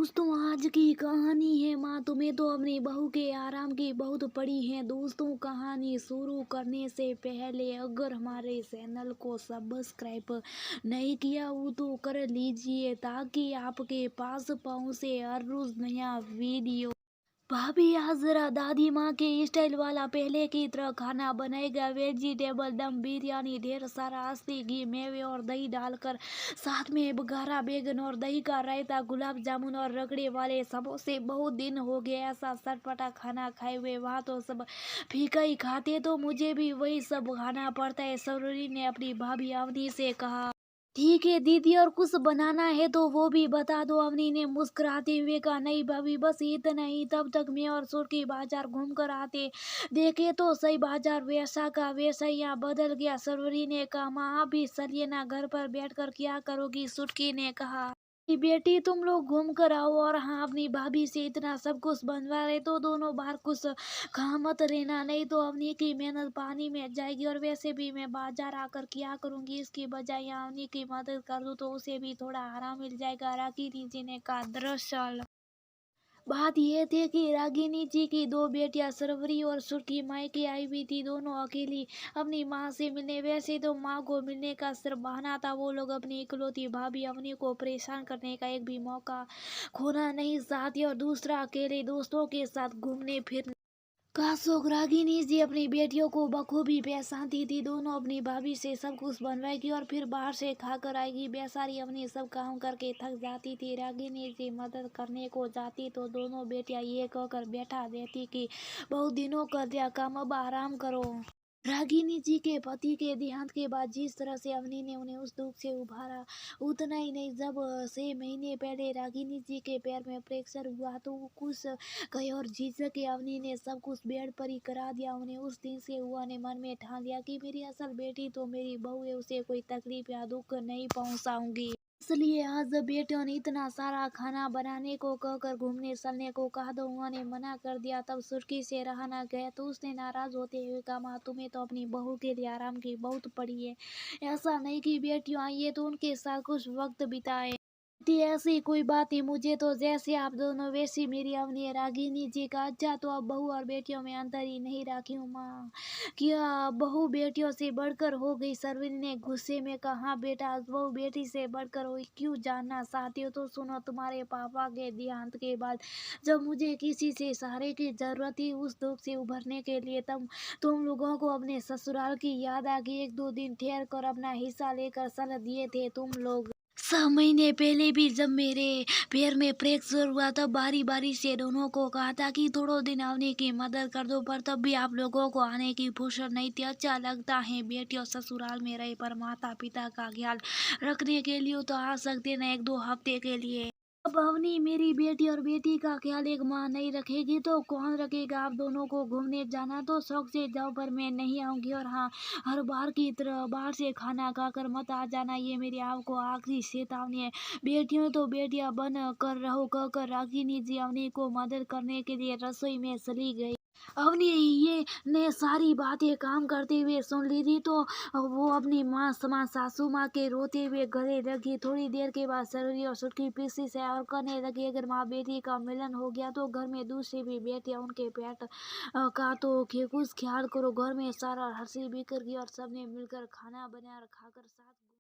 दोस्तों, आज की कहानी है माँ तुम्हें तो अपनी बहू के आराम की बहुत पड़ी है। दोस्तों, कहानी शुरू करने से पहले अगर हमारे चैनल को सब्सक्राइब नहीं किया हो तो कर लीजिए ताकि आपके पास पहुँचे हर रोज नया वीडियो। भाभी आज जरा दादी माँ के स्टाइल वाला पहले की तरह खाना बनाएगा। वेजिटेबल दम बिरयानी, ढेर सारा असली घी, मेवे और दही डालकर, साथ में बघारा बैगन और दही का रायता, गुलाब जामुन और रगड़े वाले समोसे। बहुत दिन हो गए ऐसा चटपटा खाना खाए हुए। वहाँ तो सब फीका ही खाते तो मुझे भी वही सब खाना पड़ता है। सरोरी ने अपनी भाभी अवनी से कहा। ठीक है दीदी, और कुछ बनाना है तो वो भी बता दो। अवनी ने मुस्कुराते हुए कहा। नहीं भाभी, बस इतना ही। तब तक मैं और सुर्खी बाजार घूम कर आते। देखे तो सही, बाजार वैसा का वैसा यहाँ बदल गया। सरोरी ने कहा। माँ आप भी चलिए ना, घर पर बैठकर क्या करोगी? सुर्खी ने कहा। कि बेटी तुम लोग घूम कर आओ। और हाँ, अपनी भाभी से इतना सब कुछ बनवा रहे तो दोनों बार कुछ खा मत रहना, नहीं तो अवनी की मेहनत पानी में जाएगी। और वैसे भी मैं बाजार आकर क्या करूंगी, इसकी बजाय अवनी की मदद कर दूं तो उसे भी थोड़ा आराम मिल जाएगा। रागिनी जी ने कहा। दरअसल बात यह थी कि रागिनी जी की दो बेटियां सरवरी और सुर्खी मायके आई हुई थी। दोनों अकेली अपनी माँ से मिलने। वैसे तो माँ को मिलने का सिर्फ बहाना था। वो लोग अपनी इकलौती भाभी अवनी को परेशान करने का एक भी मौका खोना नहीं चाहती और दूसरा अकेले दोस्तों के साथ घूमने फिरने का शौक। रागिनी जी अपनी बेटियों को बखूबी पहचानती थी। दोनों अपनी भाभी से सब कुछ बनवाएगी और फिर बाहर से खाकर आएगी। बेचारी अपनी सब काम करके थक जाती थी। रागिनी जी मदद करने को जाती तो दोनों बेटियां ये कहकर बैठा देती कि बहुत दिनों कर दिया काम, अब आराम करो। रागिनी जी के पति के देहांत के बाद जिस तरह से अवनी ने उन्हें उस दुख से उभारा, उतना ही नहीं, जब 6 महीने पहले रागिनी जी के पैर में फ्रैक्चर हुआ तो वो कुछ कहे और झिझक के अवनी ने सब कुछ बेड पर ही करा दिया उन्हें। उस दिन से हुआ ने मन में ठान लिया कि मेरी असल बेटी तो मेरी बहू है, उसे कोई तकलीफ या दुख नहीं पहुंचाऊंगी। इसलिए आज जब बेटियों ने इतना सारा खाना बनाने को कहकर घूमने चलने को कहा तो उन्होंने मना कर दिया। तब सुर्खी से रहा न गया तो उसने नाराज होते हुए कहा। माँ तुम्हें तो अपनी बहू के लिए आराम की बहुत पड़ी है। ऐसा नहीं कि बेटियों आई है तो उनके साथ कुछ वक्त बिताए। थी ऐसी कोई बात ही, मुझे तो जैसे आप दोनों वैसी मेरी अवनी है। रागिनी जी का। अच्छा तो अब बहू और बेटियों में अंतर ही नहीं राखी हूँ माँ, क्या बहू बेटियों से बढ़कर हो गई? सरवीन ने गुस्से में कहा। हाँ बेटा, आज बहू बेटी से बढ़कर हुई। क्यों जानना चाहती हो तो सुनो। तुम्हारे पापा के देहांत के बाद जब मुझे किसी से सहारे की जरूरत थी, उस दुख से उभरने के लिए, तब तुम लोगों को अपने ससुराल की याद आ गई। 1-2 दिन ठहर कर अपना हिस्सा लेकर चल दिए थे तुम लोग। 6 महीने पहले भी जब मेरे पैर में फ्रैक्चर हुआ तब बारी बारी से दोनों को कहा था कि थोड़ो दिन आने की मदद कर दो, पर तब भी आप लोगों को आने की फुर्सत नहीं थी। अच्छा लगता है बेटियों ससुराल में रहे, पर माता पिता का ख्याल रखने के लिए तो आ सकते न 1-2 हफ्ते के लिए। अब अवनी मेरी बेटी और बेटी का ख्याल एक माँ नहीं रखेगी तो कौन रखेगा? आप दोनों को घूमने जाना तो शौक से जाओ, पर मैं नहीं आऊंगी। और हाँ, हर बार की तरह बाहर से खाना खाकर मत आ जाना, ये मेरी आपको आखिरी चेतावनी है। बेटियों तो बेटियां बन कर रहो कहकर रागिनी जी अवनी को मदद करने के लिए रसोई में चली गई। अवनी ये ने सारी बातें काम करते हुए सुन ली थी तो वो अपनी माँ समा सासू माँ के रोते हुए गले लगी। थोड़ी देर के बाद सरोरी और सुटकी पीसी से और करने लगी। अगर माँ बेटी का मिलन हो गया तो घर में दूसरी भी बेटियां उनके पेट का तो कुछ ख्याल करो। घर में सारा हंसी बिखर गई और सबने मिलकर खाना बनाया और खाकर साथ